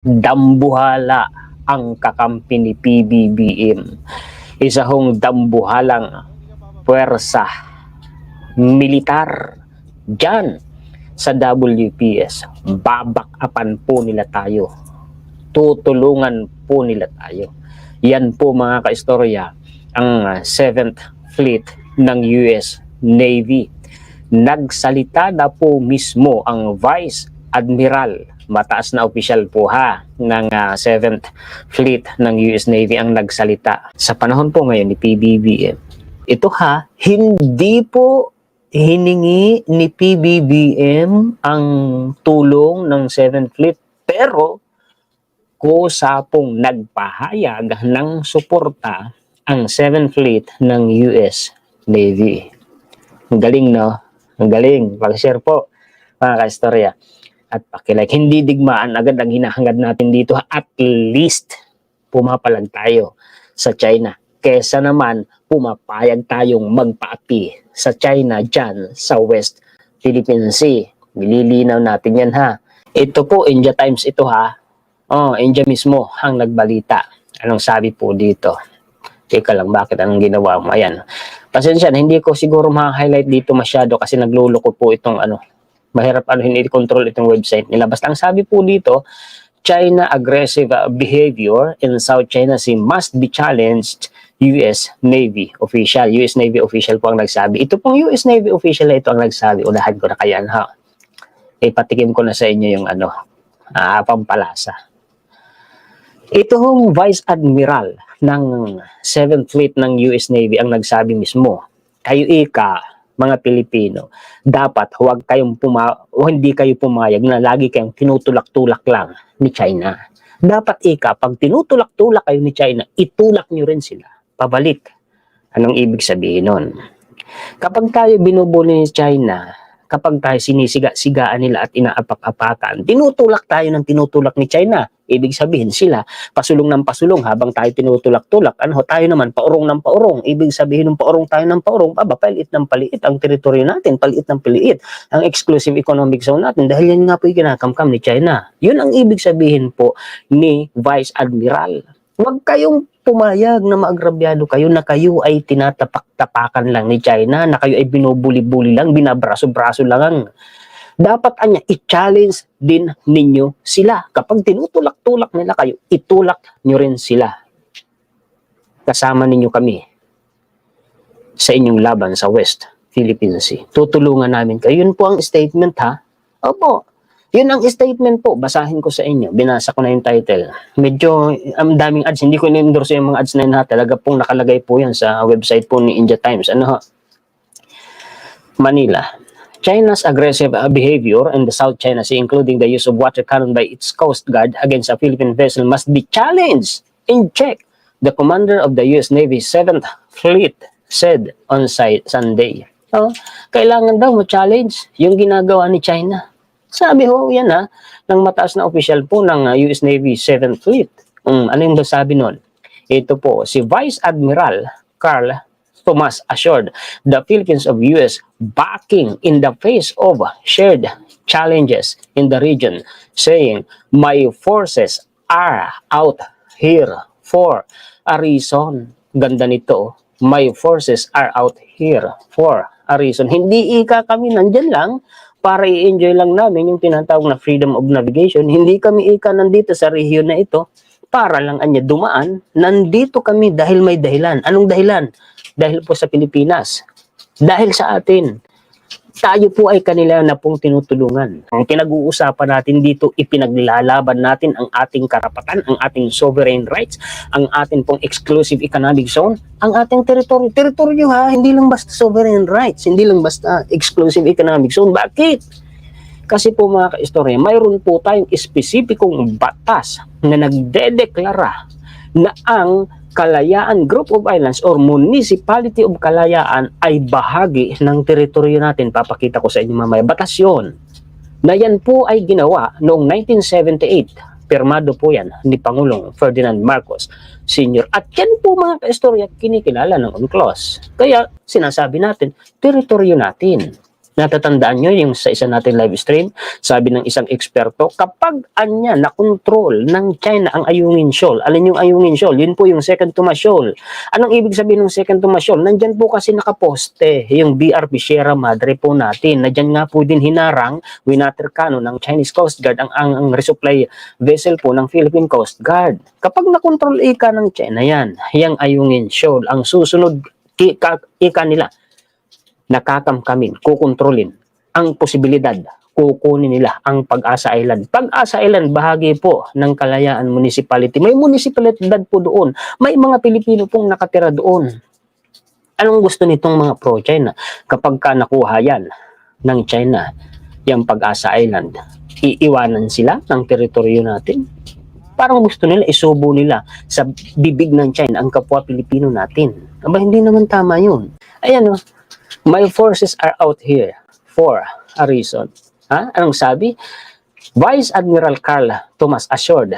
Dambuhala ang kakampi ni PBBM. Isa hong dambuhalang puwersa militar dyan sa WPS. Babakapan po nila tayo. Tutulungan po nila tayo. Yan po mga kaistorya ang 7th Fleet ng US Navy. Nagsalita na po mismo ang Vice Admiral, mataas na opisyal po ng 7th Fleet ng US Navy ang nagsalita sa panahon po ngayon ni PBBM. Ito hindi po hiningi ni PBBM ang tulong ng 7th Fleet, pero kusa pong nagpahayag ng suporta ang 7th Fleet ng US Navy. Ang galing, no? Ang galing. Pag-share po, mga kaistorya. At pakilike. Hindi digmaan agad ang hinahangad natin dito. At least, pumapalag tayo sa China. Kesa naman, pumapayag tayong magpaapi sa China dyan sa West Philippine Sea. Nililinaw natin yan, Ito po, India Times ito, India mismo ang nagbalita. Anong sabi po dito? Teka lang, bakit anong ginawa mo? Ayan. Pasensya na, hindi ko siguro ma-highlight dito masyado kasi nagluloko po itong mahirap hindi control itong website nila. Basta ang sabi po dito, China aggressive behavior in South China Sea must be challenged, US Navy official. US Navy official po ang nagsabi. Ito pong US Navy official na ito ang nagsabi. Unahan ko na kaya ipatikim ko na sa inyo yung pampalasa. Ito hong Vice Admiral ng 7th Fleet ng US Navy ang nagsabi mismo, kayo mga Pilipino, dapat hindi kayo pumayag na lagi kayong tinutulak-tulak lang ni China. Dapat pag tinutulak-tulak kayo ni China, itulak nyo rin sila pabalik. Anong ibig sabihin nun? Kapag tayo binubuli ni China, kapag tayo sinisiga-sigaan nila at inaapak-apakan, tinutulak tayo ng tinutulak ni China. Ibig sabihin sila, pasulong ng pasulong habang tayo tinutulak-tulak. Tayo naman, paurong ng paurong. Ibig sabihin ng paurong tayo ng paurong, paliit ng paliit ang teritoryo natin, paliit ng paliit ang exclusive economic zone natin. Dahil yan nga po yung kinakamkam ni China. Yun ang ibig sabihin po ni Vice Admiral. Huwag kayong pumayag na maagrabyado kayo na kayo ay tinatapak-tapakan lang ni China, na kayo ay binubuli-buli lang, binabraso-braso lang. Dapat i-challenge din ninyo sila. Kapag tinutulak-tulak nila kayo, itulak nyo rin sila. Kasama ninyo kami sa inyong laban sa West Philippine Sea. Tutulungan namin kayo. Yun po ang statement, Opo. Yun ang statement po. Basahin ko sa inyo. Binasa ko na yung title. Medyo daming ads. Hindi ko in-endorse yung mga ads na yun, Talaga pong nakalagay po yan sa website po ni India Times. Manila. China's aggressive behavior in the South China Sea, including the use of water cannon by its Coast Guard against a Philippine vessel, must be challenged in check, the commander of the US Navy 7th Fleet said on Sunday. Kailangan daw mo-challenge yung ginagawa ni China. Sabi yan ng mataas na opisyal po ng US Navy 7th Fleet. Ano yung sabi nun? Ito po, si Vice Admiral Carl Thomas assured the Philippines of US backing in the face of shared challenges in the region, saying, "My forces are out here for a reason." Ganda nito. My forces are out here for a reason. Hindi kami nandyan lang para i-enjoy lang namin yung tinatawag na freedom of navigation. Hindi kami nandito sa rehiyon na ito para lang dumaan. Nandito kami dahil may dahilan. Anong dahilan? Dahil po sa Pilipinas. Dahil sa atin. Tayo po ay kanila na pong tinutulungan. Ang pinag-uusapan natin dito, ipinaglalaban natin ang ating karapatan, ang ating sovereign rights, ang ating pong exclusive economic zone, ang ating teritoryo. Teritoryo hindi lang basta sovereign rights, hindi lang basta exclusive economic zone. Bakit? Kasi po mga kaistorya, mayroon po tayong espesipikong batas na nagdedeklara na ang Kalayaan Group of Islands or Municipality of Kalayaan ay bahagi ng teritoryo natin. Papakita ko sa inyo mamaya. Batas yun. Na yan po ay ginawa noong 1978. Pirmado po yan ni Pangulong Ferdinand Marcos Sr. At yan po mga kaistorya kinikilala ng UNCLOS. Kaya sinasabi natin, teritoryo natin. Natatandaan nyo yung sa isa natin live stream, sabi ng isang eksperto, kapag anya na-control ng China ang Ayungin Shoal, alin yung Ayungin Shoal? Yun po yung Second Tomas Shoal. Anong ibig sabihin ng Second Tomas Shoal? Nandyan po kasi nakaposte yung BRP Sierra Madre po natin. Nandyan nga po din hinarang winaterkano ng Chinese Coast Guard ang resupply vessel po ng Philippine Coast Guard. Kapag na-control ika ng China yan, yung Ayungin Shoal, ang susunod ika nila, nakakamkamin, kukontrolin ang posibilidad, kukunin nila ang Pag-asa Island. Pag-asa Island, bahagi po ng Kalayaan Municipality. May munisipalidad po doon. May mga Pilipino pong nakatira doon. Anong gusto nitong mga pro-China? Kapag ka nakuha yan ng China, yung Pag-asa Island, iiwanan sila ng teritoryo natin. Parang gusto nila, isubo nila sa bibig ng China ang kapwa Pilipino natin. Aba, hindi naman tama yun. Ayan o. My forces are out here for a reason. Ha? Anong sabi? Vice Admiral Carl Thomas assured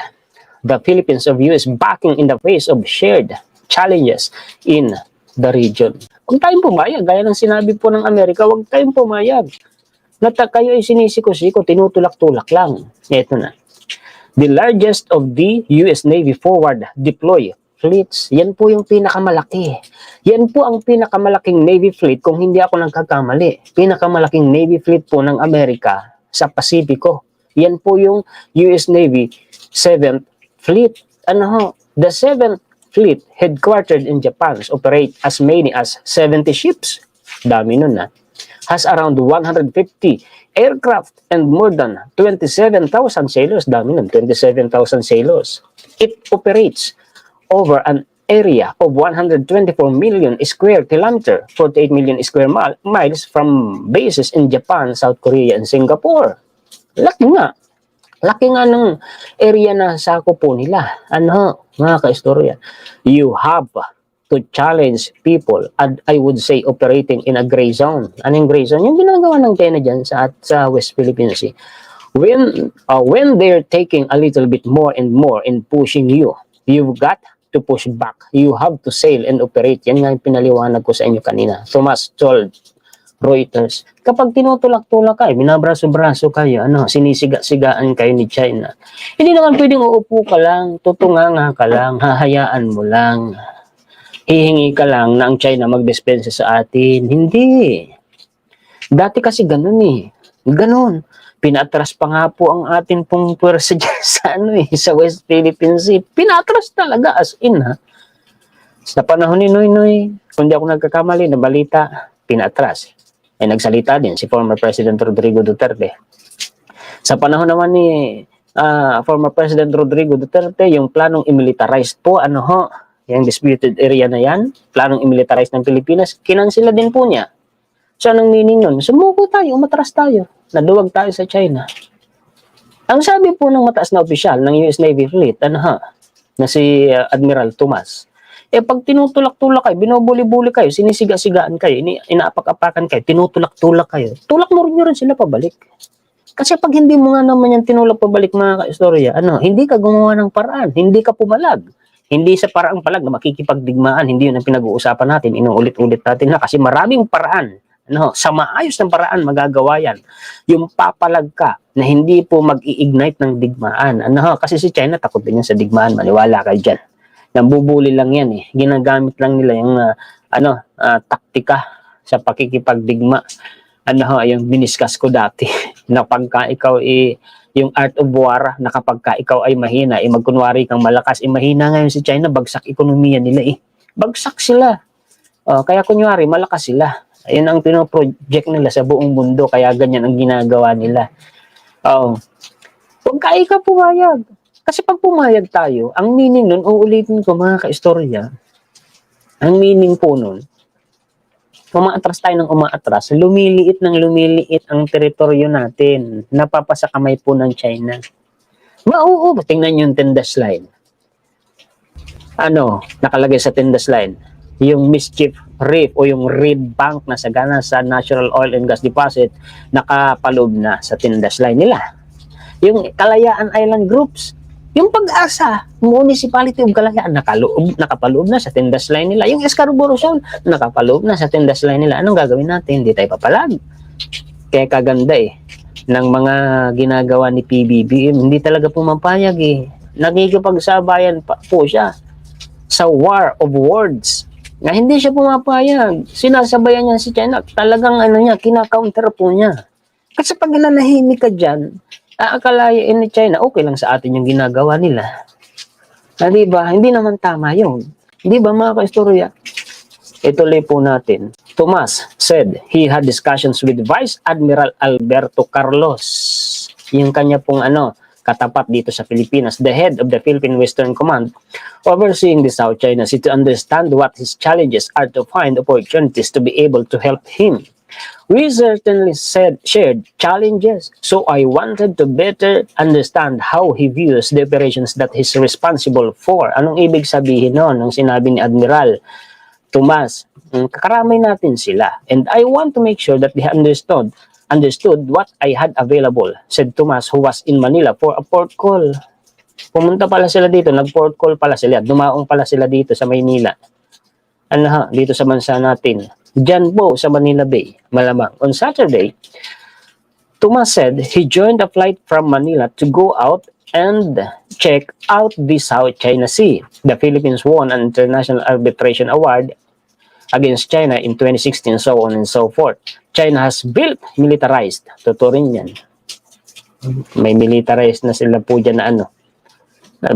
the Philippines of US backing in the face of shared challenges in the region. Huwag tayong pumayag. Gaya ng sinabi po ng Amerika, huwag tayong pumayag. Kayo ay sinisiko-siko, tinutulak-tulak lang. Ito na. The largest of the US Navy forward deploy fleets. Yan po yung pinakamalaki. Yan po ang pinakamalaking Navy fleet kung hindi ako nagkakamali. Pinakamalaking Navy fleet po ng Amerika sa Pasipiko. Yan po yung US Navy 7th Fleet. Ano ho? The 7th Fleet headquartered in Japan operate as many as 70 ships. Dami nun na. Has around 150 aircraft and more than 27,000 sailors. Dami nun, 27,000 sailors. It operates over an area of 124 million square kilometer, 48 million square miles from bases in Japan, South Korea, and Singapore. Laki nga. Laki nga ng area na sako po nila. Ano, mga kaistorya? You have to challenge people, and I would say operating in a gray zone. Anong gray zone? Yung ginagawa ng China dyan sa West Philippine Sea. When they're taking a little bit more and more in pushing you, you've got to push back. You have to sail and operate. Yan nga yung pinaliwanag ko sa inyo kanina. Thomas told Reuters. Kapag tinutulak-tulak kayo, binabraso-braso kayo, sinisiga-sigaan kayo ni China. Hindi naman pwedeng uupo ka lang, tutunganga ka lang, hahayaan mo lang. Hihingi ka lang na ang China magdispensa sa atin. Hindi. Dati kasi ganun eh. Ganun. Pinatras pa nga po ang atin pong pwersa dyan sa West Philippine Sea. Pinatras talaga as in ha. Sa panahon ni Noynoy, kung di ako nagkakamali na balita, pinatras. Ay nagsalita din si former President Rodrigo Duterte. Sa panahon naman ni former President Rodrigo Duterte, yung planong i-militarize po, yung disputed area na yan, planong i-militarize ng Pilipinas, kinansila din po niya. So, anong meaning nun? Sumuko tayo, umatras tayo. Naduwag tayo sa China. Ang sabi po ng mataas na opisyal ng US Navy Fleet, na si Admiral Tomas, pag tinutulak-tulak kayo, binubuli-buli kayo, sinisiga-sigaan kayo, inaapak-apakan kayo, tinutulak-tulak kayo, tulak mo rin sila pabalik. Kasi pag hindi mo nga naman yan tinulak pabalik mga kaistorya, hindi ka gumawa ng paraan, hindi ka pumalag. Hindi sa paraang palag na makikipagdigmaan, hindi yun ang pinag-uusapan natin, inuulit-ulit natin na kasi maraming paraan. Sa maayos ng paraan magagawa yan. Yung papalag ka na hindi po mag-i-ignite ng digmaan. Kasi si China takot din yan sa digmaan, maniwala kayo dyan. Nambubuli lang yan eh. Ginagamit lang nila yung taktika sa pakikipagdigma. Yung biniskas ko dati na pagka ikaw yung art of war na kapag ka ikaw ay mahina, magkunwari kang malakas, mahina ngayon si China, bagsak ekonomiya nila Bagsak sila. Kaya kunwari, malakas sila. Ayun ang pinoproject nila sa buong mundo, kaya ganyan ang ginagawa nila. Huwag ka pumayag. Kasi pag pumayag tayo, ang meaning nun, uulitin ko mga kaistorya, ang meaning po nun, umaatras tayo ng umaatras, lumiliit ang teritoryo natin, napapasakamay po ng China. Oo, tingnan yung Tindas Line. Nakalagay sa Tindas Line? Yung Mischief Reef o yung Reed Bank na sagana sa Natural Oil and Gas Deposit, nakapaloob na sa Tindas Line nila. Yung Kalayaan Island Groups, yung Pag-asa, Municipality of Kalayaan, nakapaloob na sa Tindas Line nila. Yung Scarborough Shoal, nakapaloob na sa Tindas Line nila. Anong gagawin natin? Hindi tayo papalag. Kaya kaganda ng mga ginagawa ni PBBM, hindi talaga pumapayag Nagkikipagsabayan pa po siya sa war of words na hindi siya pumapayag. Sinasabayan niya si China. Talagang kina-counter po niya. Kasi pag nanahimik ka dyan, aakalain ni China, okay lang sa atin yung ginagawa nila. Diba? Hindi naman tama yun. Di ba mga kaistorya? Ituloy po natin. Tomas said he had discussions with Vice Admiral Alberto Carlos. Yung kanya pong katapat dito sa Pilipinas, the head of the Philippine Western Command, overseeing the South China Sea to understand what his challenges are to find opportunities to be able to help him. We certainly shared challenges, so I wanted to better understand how he views the operations that he's responsible for. Anong ibig sabihin noon nung sinabi ni Admiral Tomas? Kakaramay natin sila. And I want to make sure that they understood what I had available, said Tomas, who was in Manila for a port call. Pumunta pala sila dito, nag-port call pala sila, dumaong pala sila dito sa Maynila. Dito sa bansa natin. Diyan po sa Manila Bay, malamang. On Saturday, Tomas said he joined a flight from Manila to go out and check out the South China Sea. The Philippines won an international arbitration award against China in 2016, so on and so forth. China has built militarized. Totoo rin yan. May militarized na sila po dyan na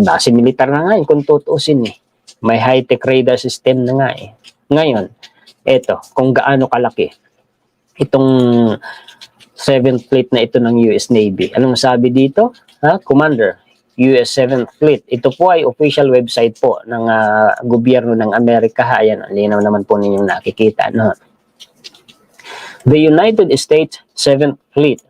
base militar na nga kung tutuusin May high-tech radar system na nga Ngayon, eto, kung gaano kalaki itong 7th Fleet na ito ng US Navy. Anong sabi dito? Commander, US 7th Fleet. Ito po ay official website po ng gobyerno ng Amerika. Ayan, linaw naman po ninyong nakikita. The United States 7th Fleet.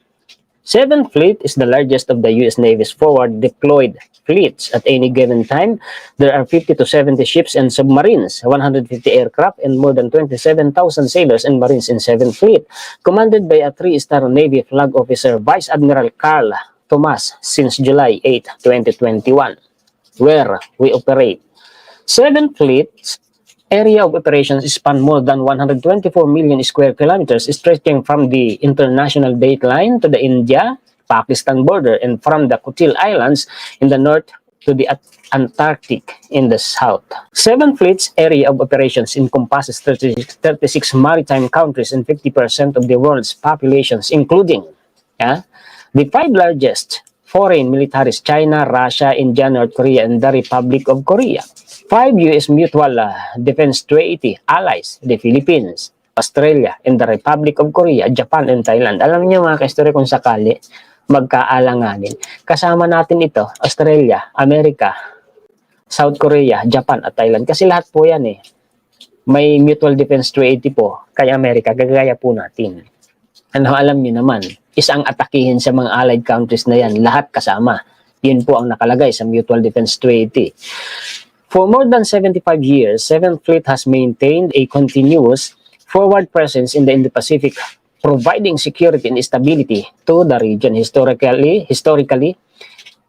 7th Fleet is the largest of the US Navy's forward deployed fleets. At any given time, there are 50 to 70 ships and submarines, 150 aircraft, and more than 27,000 sailors and marines in 7th Fleet, commanded by a 3-star Navy flag officer, Vice Admiral Carl Tomas, since July 8, 2021, where we operate. 7th Fleet's area of operations span more than 124 million square kilometers, stretching from the international dateline to the India-Pakistan border and from the Kutil Islands in the north to the Antarctic in the south. 7th Fleet's area of operations encompasses 36 maritime countries and 50% of the world's populations, including the 5 largest foreign militaries: China, Russia, India, North Korea, and the Republic of Korea. 5 U.S. mutual defense treaty allies: the Philippines, Australia, and the Republic of Korea, Japan, and Thailand. Alam niyo mga ka-istorya, kung sakali magkaalanganin, kasama natin ito, Australia, Amerika, South Korea, Japan, at Thailand. Kasi lahat po yan may mutual defense treaty po kay Amerika, gagaya po natin. Alam niyo naman, isang atakihin sa mga allied countries na yan, lahat kasama. Yun po ang nakalagay sa mutual defense treaty. For more than 75 years, 7th Fleet has maintained a continuous forward presence in the Indo-Pacific, providing security and stability to the region. Historically,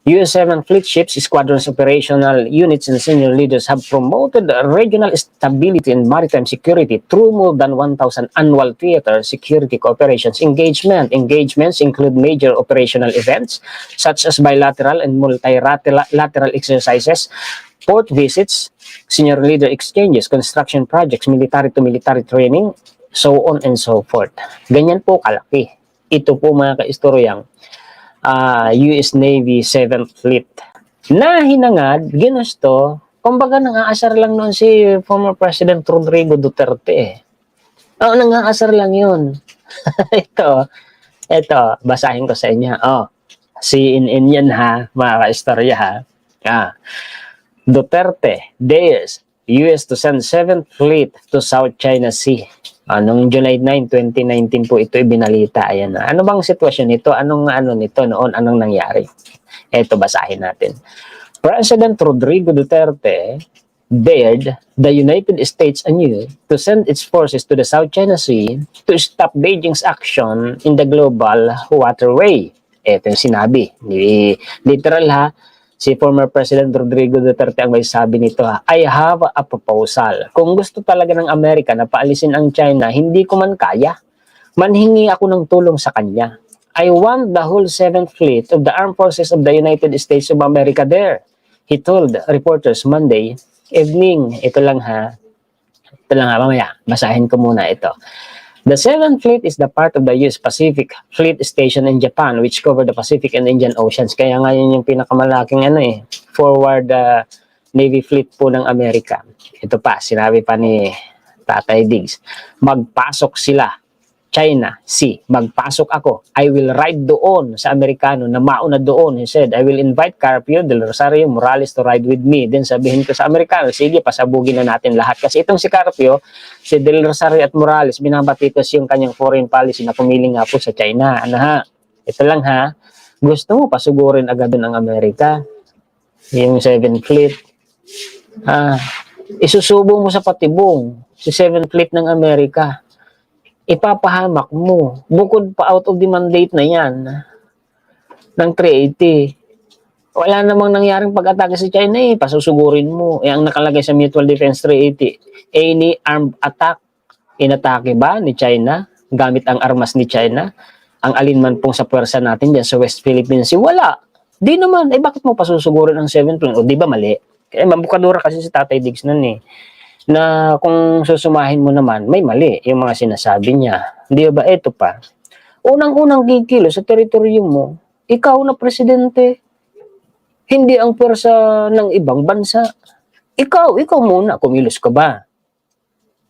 US 7th Fleet ships, squadrons, operational units, and senior leaders have promoted regional stability and maritime security through more than 1,000 annual theater security cooperations Engagements include major operational events such as bilateral and multilateral exercises, port visits, senior leader exchanges, construction projects, military-to-military training, so on and so forth. Ganyan po kalaki. Ito po mga kaistoryang US Navy 7th Fleet. Na hinangad, ginusto, kumbaga nang-aasar lang noon si former President Rodrigo Duterte. Nang-aasar lang yun. ito, basahin ko sa inyo. CNN yan mga kaistorya Duterte dares US to send 7th Fleet to South China Sea. Noong July 9, 2019 po ito ibinalita. Ayan. Ano bang sitwasyon nito? Anong nito noon? Anong nangyari? Ito, basahin natin. President Rodrigo Duterte dared the United States anew to send its forces to the South China Sea to stop Beijing's action in the global waterway. Ito yung sinabi. Literal si former President Rodrigo Duterte ang may sabi nito. I have a proposal. Kung gusto talaga ng Amerika na paalisin ang China, hindi ko man kaya. manhingi ako ng tulong sa kanya. I want the whole 7th Fleet of the Armed Forces of the United States of America there. He told reporters Monday evening. Ito lang ha. Ito lang ha, mamaya. Basahin ko muna ito. The 7th Fleet is the part of the US Pacific Fleet Station in Japan which cover the Pacific and Indian Oceans. Kaya nga yun yung pinakamalaking forward Navy Fleet po ng Amerika. Ito pa, sinabi pa ni Tatay Diggs, magpasok sila China Sea, magpasok ako. I will ride doon sa Amerikano na mauna doon. He said, I will invite Carpio, Del Rosario, Morales to ride with me. Then sabihin ko sa Amerikano, sige, pasabugin na natin lahat. Kasi itong si Carpio, si Del Rosario at Morales, binabatikos yung kanyang foreign policy na pumiling nga po sa China. Ano ha? Ito lang ha. Gusto mo pasugurin agad doon ang Amerika? Yung 7th Fleet. Isusubo mo sa patibong si 7th Fleet ng Amerika. Ipapahamak mo. Bukod pa out of the mandate na yan ng 380. Wala namang nangyaring pag-atake sa China pasusugurin mo. Ang nakalagay sa Mutual Defense 380, any armed attack, inatake ba ni China gamit ang armas ni China? Ang alinman pong sa puwersa natin dyan sa West Philippine Sea? Wala. Di naman. Bakit mo pasusugurin ang 7th Fleet? O di ba mali? Kaya mabukadura kasi si Tatay Diggs nun na kung susumahin mo naman, may mali yung mga sinasabi niya. Di ba? Ito pa. Unang-unang kikilo sa teritoryo mo, ikaw na presidente. Hindi ang pwersa ng ibang bansa. Ikaw muna. Kumilos ka ba?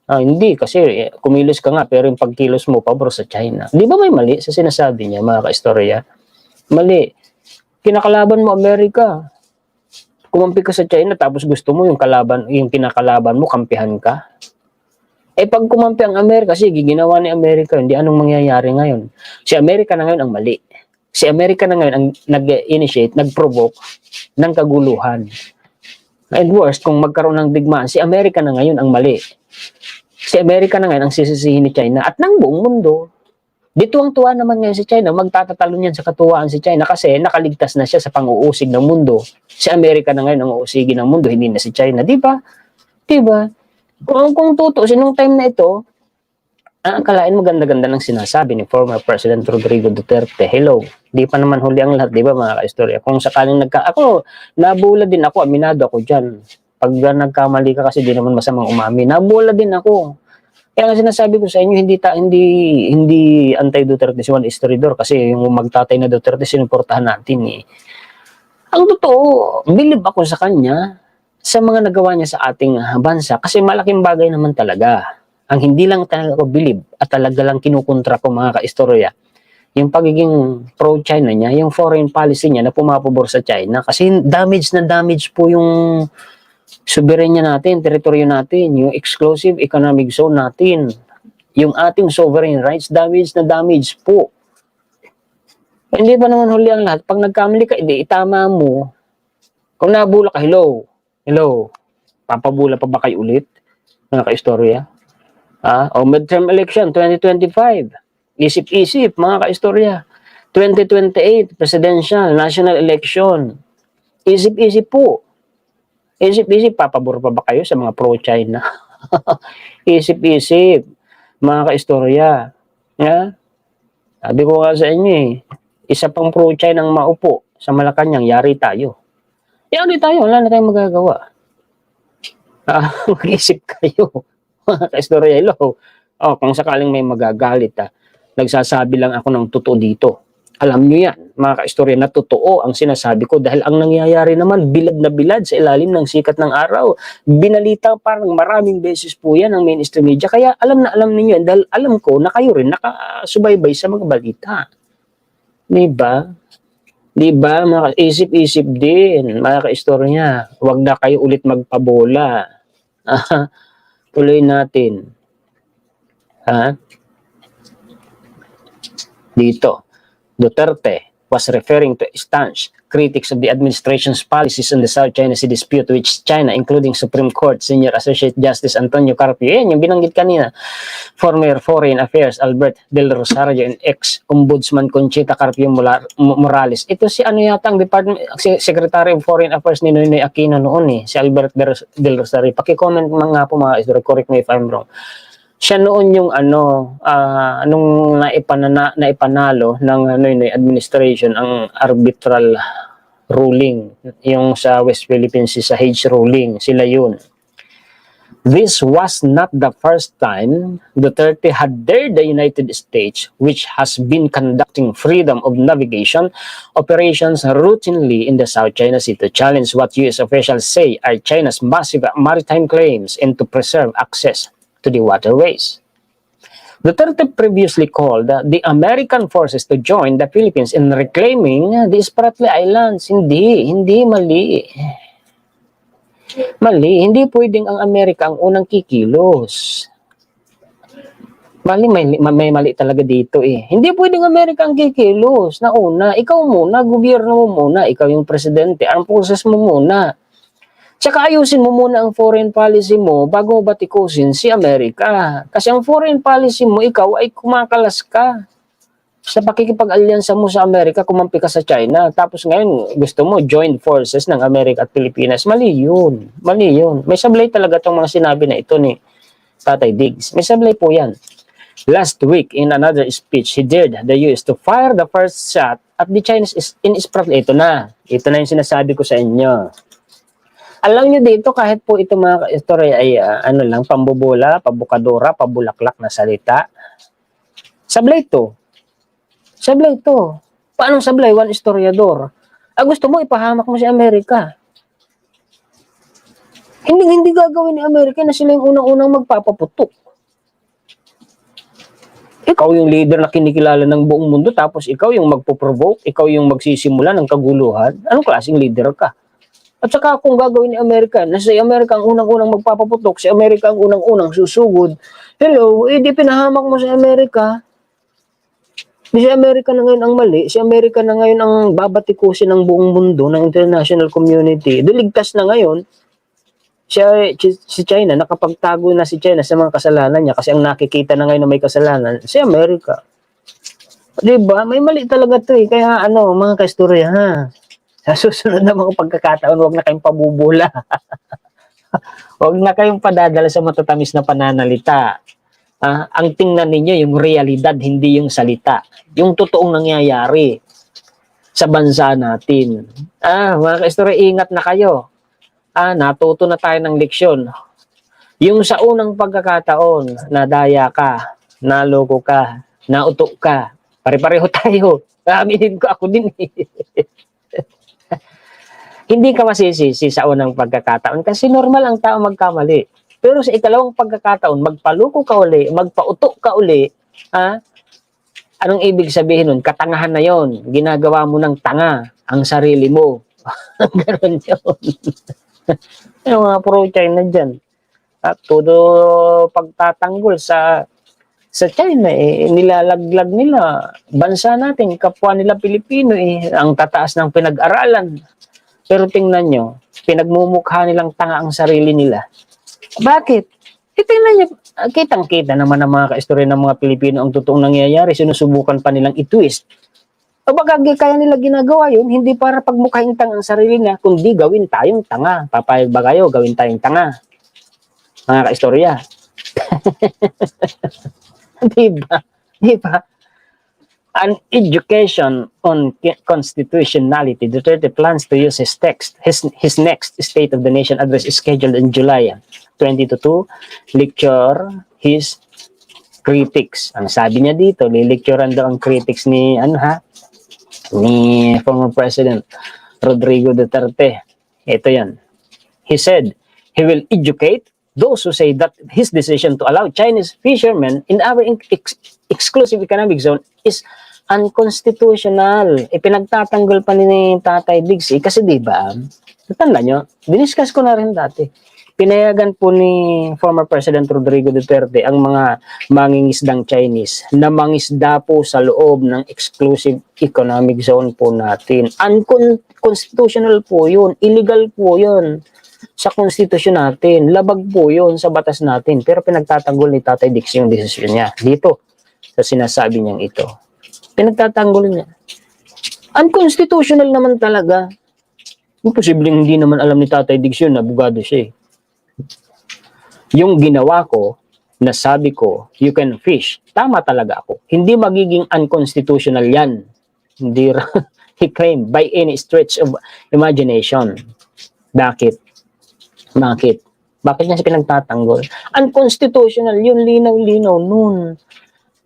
Hindi, kasi kumilos ka nga, pero yung pagkilos mo, pabor sa China. Di ba may mali sa sinasabi niya, mga kaistorya? Mali. Kinakalaban mo Amerika. Kumampi ka sa China tapos gusto mo yung kinakalaban mo, kampihan ka. Pag kumampi ang Amerika, sige, ginawa ni Amerika, hindi anong mangyayari ngayon? Si Amerika na ngayon ang mali. Si Amerika na ngayon ang nag-initiate, nag-provoke ng kaguluhan. And worst, kung magkaroon ng digmaan, si Amerika na ngayon ang mali. Si Amerika na ngayon ang sisisihin ni China at ng buong mundo. Dituwang-tuwa naman ngayon si China, magtatatalo niyan sa katuwaan si China kasi nakaligtas na siya sa pang-uusig ng mundo. Si Amerika na ngayon ang uusigin ng mundo, hindi na si China, di ba? Di ba? Kung tutusin nung time na ito, akalain mo ganda-ganda ng sinasabi ni former President Rodrigo Duterte. Hello, di pa naman huli ang lahat, di ba mga kaistorya? Kung sakaling ako, nabula din ako, aminado ako dyan. Pag nagkamali ka kasi di naman masamang umami, nabula din ako. Kaya nga sinasabi ko sa inyo, hindi anti-Duterte si Juan Estridor kasi yung magtatay na Duterte sinuportahan natin Ang totoo, believe ako sa kanya sa mga nagawa niya sa ating bansa kasi malaking bagay naman talaga. Ang hindi lang talaga ko believe at talaga lang kinukontra ko mga kaistorya, yung pagiging pro-China niya, yung foreign policy niya na pumapabor sa China kasi damage na damage po yung soberanya natin, teritoryo natin, yung exclusive economic zone natin, yung ating sovereign rights, damage na damage po. Hindi pa naman huli ang lahat. Pag nagkamali ka, itama mo. Kung nabula ka, hello, papabula pa ba kayo ulit? Mga kaistorya? O midterm election, 2025. Isip-isip, mga kaistorya. 2028, presidential, national election. Isip-isip po. Isip-isip, papabor pa ba kayo sa mga pro-China? Isip-isip, mga kaistorya. Sabi ko nga sa inyo isa pang pro-China ang maupo sa Malacanang, yari tayo. Yari tayo, wala na tayong magagawa. Mag-isip kayo, mga kaistorya. Hello. Kung sakaling may magagalit, nagsasabi lang ako ng totoo dito. Alam nyo yan, mga kaistorya, na totoo ang sinasabi ko dahil ang nangyayari naman bilad na bilad sa ilalim ng sikat ng araw. Binalita parang maraming beses po yan ng mainstream media. Kaya alam na alam ninyo yan dahil alam ko na kayo rin nakasubaybay sa mga balita. Diba? Diba? Isip-isip din, mga kaistorya. Huwag na kayo ulit magpabola. Tuloy natin. Dito. Duterte was referring to stance critics of the administration's policies on the South China Sea dispute which China, including Supreme Court Senior Associate Justice Antonio Carpio, yan yung binanggit kanina, former Foreign Affairs Albert Del Rosario and ex-Ombudsman Conchita Carpio Morales. Ito si ano yata ang Secretary of Foreign Affairs ni Noynoy Aquino noon si Albert Del Rosario. Paki-comment mga po mga istorya, correct me if I'm wrong. Siya noon yung nung naipanalo ng administration ang arbitral ruling, yung sa West Philippines Sea sa Hage ruling, sila yun. This was not the first time Duterte had dared the United States, which has been conducting freedom of navigation operations routinely in the South China Sea, to challenge what U.S. officials say are China's massive maritime claims and to preserve access to the waterways. Duterte previously called the American forces to join the Philippines in reclaiming the Spratly Islands. Hindi mali. Mali, hindi pwedeng ang Amerika ang unang kikilos. May mali talaga dito eh. Hindi pwedeng Amerika ang kikilos na una. Ikaw muna, gobyerno mo muna. Ikaw yung presidente, armed forces mo muna. Tsaka ayusin mo muna ang foreign policy mo bago mo batikusin si Amerika. Kasi ang foreign policy mo, ikaw ay kumakalas ka. Sa pakikipag-alyansa mo sa Amerika, kumampi ka sa China. Tapos ngayon, gusto mo join forces ng Amerika at Pilipinas. Mali yun. Mali yun. May sablay talaga itong mga sinabi na ito ni Tatay Diggs. May sablay po yan. Last week, in another speech, he dared the US to fire the first shot at the Chinese in Spratly. Ito na. Ito na yung sinasabi ko sa inyo. Alam nyo dito, kahit po ito mga istorya ay pambobola, pabukadora, pabulaklak na salita. Sablay ito. Sablay ito. Paano sablay? One historiador. Gusto mo, ipahamak mo si Amerika. Hindi gagawin ni Amerika na sila yung unang-unang magpapaputok. Ikaw yung leader na kinikilala ng buong mundo, tapos ikaw yung magpo-provoke, ikaw yung magsisimula ng kaguluhan. Anong klaseng leader ka? At saka kung gagawin ni Amerika, na si Amerika ang unang-unang magpapaputok, si Amerika ang unang-unang susugod, hello, di pinahamak mo si Amerika. Si Amerika na ngayon ang mali, si Amerika na ngayon ang babatikusin ng buong mundo, ng international community. Ligtas na ngayon, si China, nakapagtago na si China sa mga kasalanan niya kasi ang nakikita na ngayon na may kasalanan, si Amerika. Diba? May mali talaga to eh. Kaya mga kaistorya ha, sa susunod na mga pagkakataon, huwag na kayong pabubula. Huwag na kayong padadala sa matatamis na pananalita. Ang tingnan ninyo yung realidad, hindi yung salita. Yung totoong nangyayari sa bansa natin. Mga kaistorya, ingat na kayo. Natuto na tayo ng leksyon. Yung sa unang pagkakataon, nadaya ka, naloko ka, nautok ka, pare-pareho tayo. Aminin ko, ako din eh. Hindi ka masisisi sa unang pagkakataon kasi normal ang tao magkamali. Pero sa ikalawang pagkakataon, magpaluko ka uli, magpautok ka uli, anong ibig sabihin nun? Katangahan na yon. Ginagawa mo ng tanga ang sarili mo. Ganon yun. Yung mga pro-China dyan. At todo pagtatanggol sa China, nilalaglag nila. Bansa natin, kapwa nila Pilipino, ang tataas ng pinag-aralan. Pero tingnan nyo, pinagmumukha nilang tanga ang sarili nila. Bakit? Tingnan nyo, kitang-kita naman ang mga kaistorya ng mga Pilipino ang totoong nangyayari, sinusubukan pa nilang i-twist. Baka kaya nila ginagawa yun, hindi para pagmukhaing tanga ang sarili na, kundi gawin tayong tanga. Papayag ba kayo, gawin tayong tanga? Mga kaistorya. Diba? Diba? An education on constitutionality. Duterte plans to use his next State of the Nation address is scheduled in July 22 to lecture his critics. Ang sabi niya dito, lilecturean daw ang critics ni former President Rodrigo Duterte. Ito yan. He said he will educate those who say that his decision to allow Chinese fishermen in our exclusive economic zone is unconstitutional. Pinagtatanggol pa ni Tatay Diggs kasi diba, natanda nyo, diniscuss ko na rin dati. Pinayagan po ni former President Rodrigo Duterte ang mga mangingisdang Chinese na mangisda po sa loob ng exclusive economic zone po natin. Unconstitutional po yun. Illegal po yun sa konstitusyon natin. Labag po yun sa batas natin. Pero pinagtatanggol ni Tatay Diggs yung desisyon niya. Dito, sa sinasabi niyang ito. Pinagtatanggol niya. Unconstitutional naman talaga. Imposibleng hindi naman alam ni Tatay Diggs yun, abogado siya eh. Yung ginawa ko, nasabi ko, you can fish. Tama talaga ako. Hindi magiging unconstitutional yan. Hindi he claimed by any stretch of imagination. Bakit? Bakit? Bakit niya siya pinagtatanggol? Unconstitutional yun, linaw-linaw nun.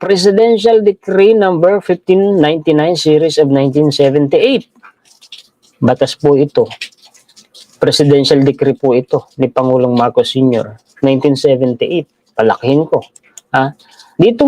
Presidential Decree number 1599 series of 1978. Batas po ito. Presidential Decree po ito ni Pangulong Marcos Sr. 1978. Palakihin ko. Ha? Dito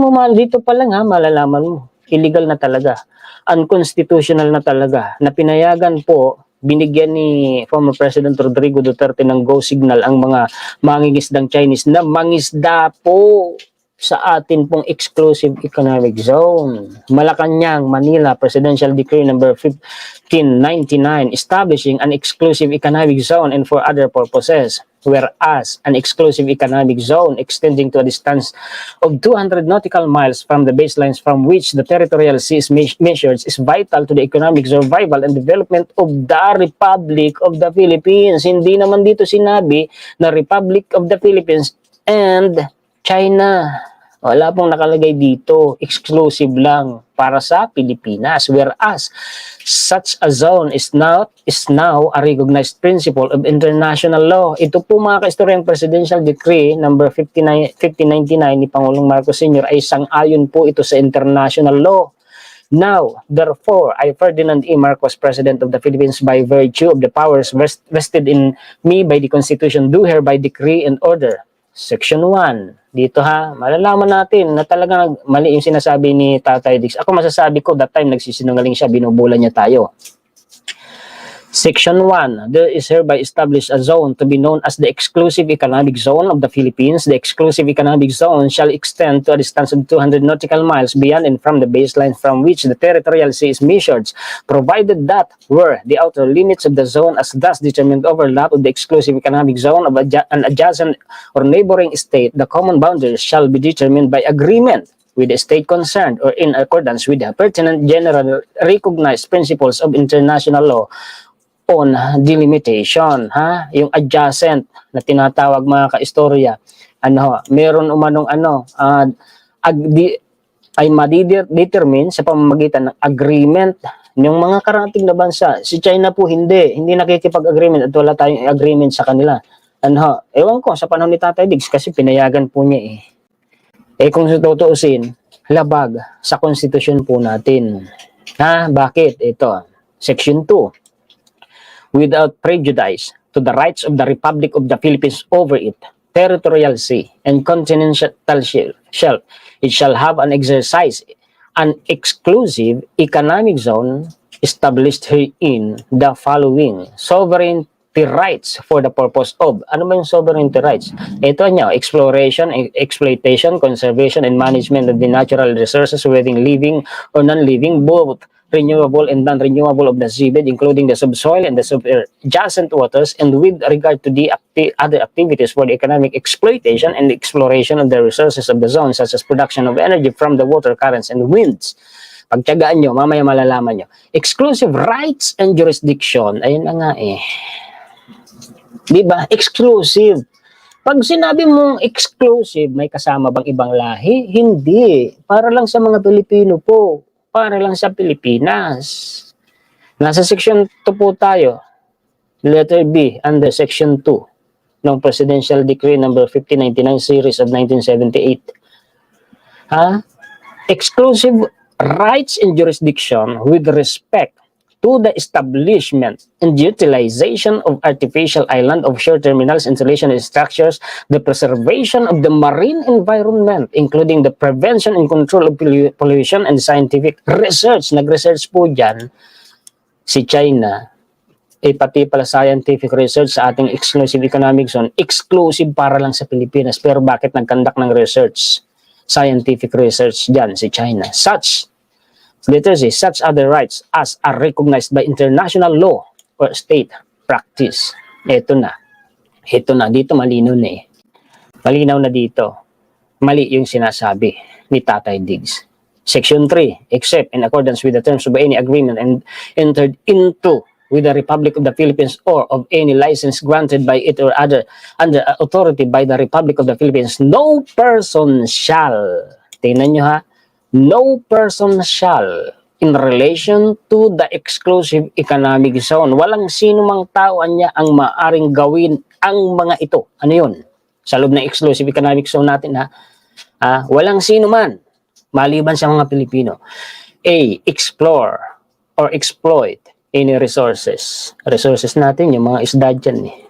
pa lang ha, malalaman mo. Illegal na talaga. Unconstitutional na talaga. Na pinayagan po, binigyan ni former President Rodrigo Duterte ng go signal ang mga mangingisdang Chinese na mangisda po sa atin pong exclusive economic zone. Malacanang, Manila, Presidential Decree number 1599 establishing an exclusive economic zone and for other purposes. Whereas an exclusive economic zone extending to a distance of 200 nautical miles from the baselines from which the territorial sea is measured is vital to the economic survival and development of the Republic of the Philippines. Hindi naman dito sinabi na Republic of the Philippines and China. Wala pong nakalagay dito. Exclusive lang para sa Pilipinas. Whereas such a zone is now a recognized principle of international law. Ito po mga ka-istoryang Presidential Decree number 1599 ni Pangulong Marcos Sr. ay sang-ayon po ito sa international law. Now, therefore, I, Ferdinand E. Marcos, President of the Philippines, by virtue of the powers vested in me by the Constitution, do hereby decree and order. Section 1. Dito ha, malalaman natin na talagang mali yung sinasabi ni Tatay Diggs. Ako masasabi ko, that time nagsisinungaling siya, binubulan niya tayo. Section 1. There is hereby established a zone to be known as the Exclusive Economic Zone of the Philippines. The Exclusive Economic Zone shall extend to a distance of 200 nautical miles beyond and from the baseline from which the territorial sea is measured, provided that where the outer limits of the zone as thus determined overlap of the Exclusive Economic Zone of an adjacent or neighboring state, the common boundaries shall be determined by agreement with the state concerned or in accordance with the pertinent general recognized principles of international law on delimitation, ha? Yung adjacent na tinatawag mga ka-istorya, meron umanong ay madidetermine sa pamamagitan ng agreement ng mga karating na bansa. Si China po hindi nakikipag-agreement at wala tayong agreement sa kanila. Ewan ko sa panahon ni Tatay Diggs kasi pinayagan po niya kung tutuusin, labag sa konstitusyon po natin. Bakit? Ito, Section 2. Without prejudice to the rights of the Republic of the Philippines over it, territorial sea, and continental shelf, it shall have an exclusive economic zone established herein the following sovereignty rights for the purpose of. Ano ba yung sovereignty rights? Ito exploration, exploitation, conservation, and management of the natural resources, whether living or non-living, both renewable and non-renewable of the seabed, including the subsoil and the subjacent waters, and with regard to the other activities for the economic exploitation and exploration of the resources of the zone, such as production of energy from the water currents and winds. Pagtiyagaan nyo, mamaya malalaman nyo. Exclusive rights and jurisdiction. Ayun na nga Diba? Exclusive. Pag sinabi mong exclusive, may kasama bang ibang lahi? Hindi. Para lang sa mga Pilipino po. Para lang sa Pilipinas. Nasa Section 2 po tayo. Letter B, under Section 2 ng Presidential Decree number 1599 series of 1978. Exclusive rights and jurisdiction with respect to the establishment and utilization of artificial island, offshore terminals, installation and structures, the preservation of the marine environment, including the prevention and control of pollution and scientific research. Nag-research po dyan si China, pati pala scientific research sa ating exclusive economic zone, exclusive para lang sa Pilipinas. Pero bakit nag-conduct ng research, scientific research dyan si China? Such other rights as are recognized by international law or state practice. Ito na. Dito malinaw na Malinaw na dito. Mali yung sinasabi ni Tatay Diggs. Section 3, except in accordance with the terms of any agreement and entered into with the Republic of the Philippines or of any license granted by it or other under authority by the Republic of the Philippines, no person shall, tingnan nyo ha, no person shall, in relation to the exclusive economic zone, walang sino mang tao niya ang maaring gawin ang mga ito. Ano yun? Sa loob ng exclusive economic zone natin ha, walang sino man, maliban sa mga Pilipino, explore or exploit any resources. Resources natin, yung mga isda dyan eh.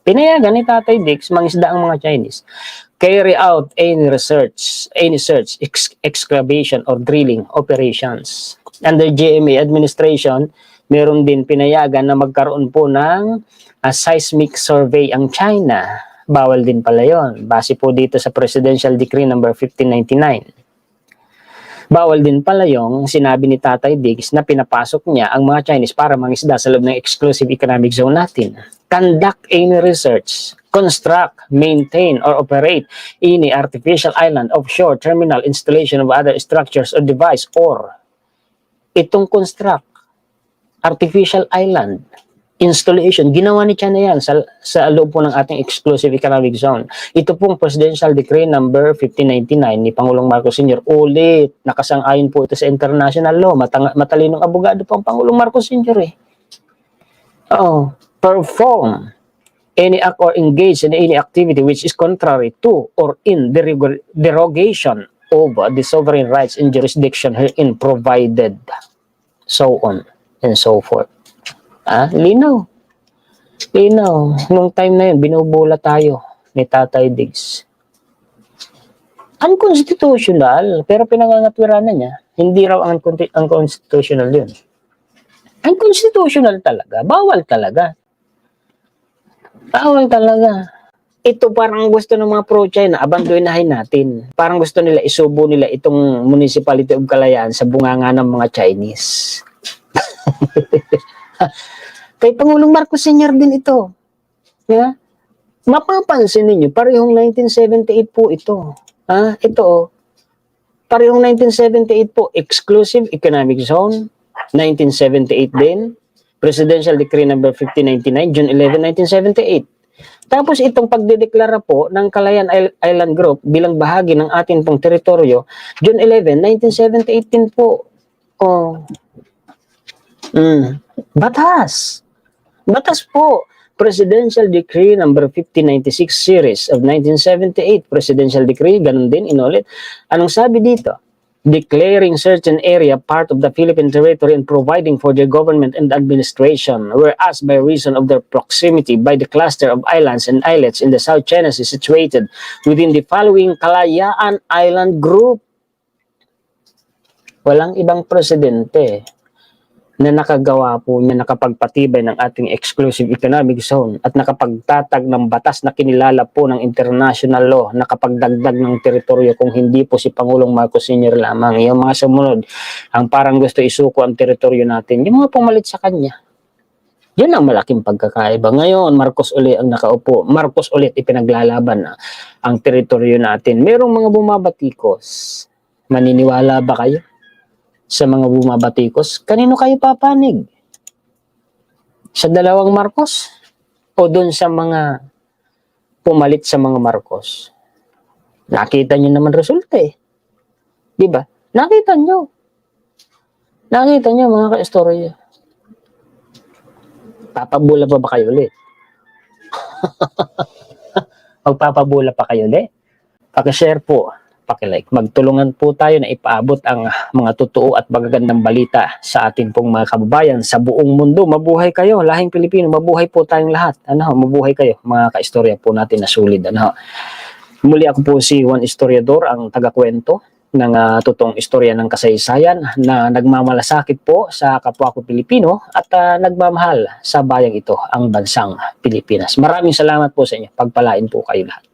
Pinayagan ni Tatay Diggs, mga isda ang mga Chinese. Carry out any research, excavation or drilling operations. Under GMA administration, meron din pinayagan na magkaroon po ng seismic survey ang China. Bawal din pala yon. Base po dito sa Presidential Decree number 1599. Bawal din pala yung sinabi ni Tatay Diggs na pinapasok niya ang mga Chinese para mangisda sa loob ng exclusive economic zone natin. Conduct any research, construct, maintain, or operate any artificial island, offshore, terminal, installation of other structures or device, or itong construct, artificial island, installation, ginawa ni China yan sa loob po ng ating exclusive economic zone. Ito pong Presidential Decree number 1599 ni Pangulong Marcos Sr. Ulit, nakasang-ayon po ito sa international law. Matalinong abogado po ang Pangulong Marcos Sr. eh. Perform any act or engage in any activity which is contrary to or in derogation of the sovereign rights and jurisdiction herein provided. So on and so forth. Linaw. Nung time na yun, binubula tayo ni Tatay Diggs. Unconstitutional, pero pinangangatwiranan niya. Hindi raw ang unconstitutional yun. Unconstitutional talaga. Bawal talaga. Bawal talaga. Ito parang gusto ng mga pro-China, abandonahin natin. Parang gusto nila, isubo nila itong Municipality of Kalayaan sa bunganga ng mga Chinese. Kay Pangulong Marcos Sr. din ito. Yeah? Mapapansin ninyo, parehong 1978 po ito. Ito, parehong 1978 po, exclusive economic zone, 1978 din, Presidential Decree number 1599, June 11, 1978. Tapos itong pagdedeklara po ng Calayan Island Group bilang bahagi ng atin pong teritoryo, June 11, 1978 din po. Batas. Batas po. Presidential Decree number 1596 series of 1978. Presidential Decree, ganun din, inulit. Anong sabi dito? Declaring certain area part of the Philippine territory and providing for their government and administration, whereas by reason of their proximity by the cluster of islands and islets in the South China Sea situated within the following Kalayaan Island Group. Walang ibang presidente na nakagawa po niya, nakapagpatibay ng ating exclusive economic zone at nakapagtatag ng batas na kinilala po ng international law, nakapagdagdag ng teritoryo kung hindi po si Pangulong Marcos Sr. lamang. Yung mga sumunod, ang parang gusto isuko ang teritoryo natin, yung mga pumalit sa kanya. Yan ang malaking pagkakaiba. Ngayon, Marcos ulit ang nakaupo. Marcos ulit ipinaglalaban na ang teritoryo natin. Merong mga bumabatikos. Maniniwala ba kayo sa mga bumabatikos? Kanino kayo papanig? Sa dalawang Marcos? O doon sa mga pumalit sa mga Marcos? Nakita nyo naman resulta eh. Diba? Nakita nyo. Nakita nyo mga ka-istorya. Papabula pa ba kayo ulit? Magpapabula pa kayo ulit? Paki-share po. Paki-like. Magtulungan po tayo na ipaabot ang mga totoo at magagandang balita sa ating pong mga kababayan sa buong mundo. Mabuhay kayo, lahing Pilipino. Mabuhay po tayong lahat. Mabuhay kayo, mga kaistorya po natin na sulit. Muli ako po si Juan Historiador, ang tagakwento ng totoong istorya ng kasaysayan na nagmamalasakit po sa kapwa ko Pilipino at nagmamahal sa bayang ito, ang bansang Pilipinas. Maraming salamat po sa inyo. Pagpalain po kayo lahat.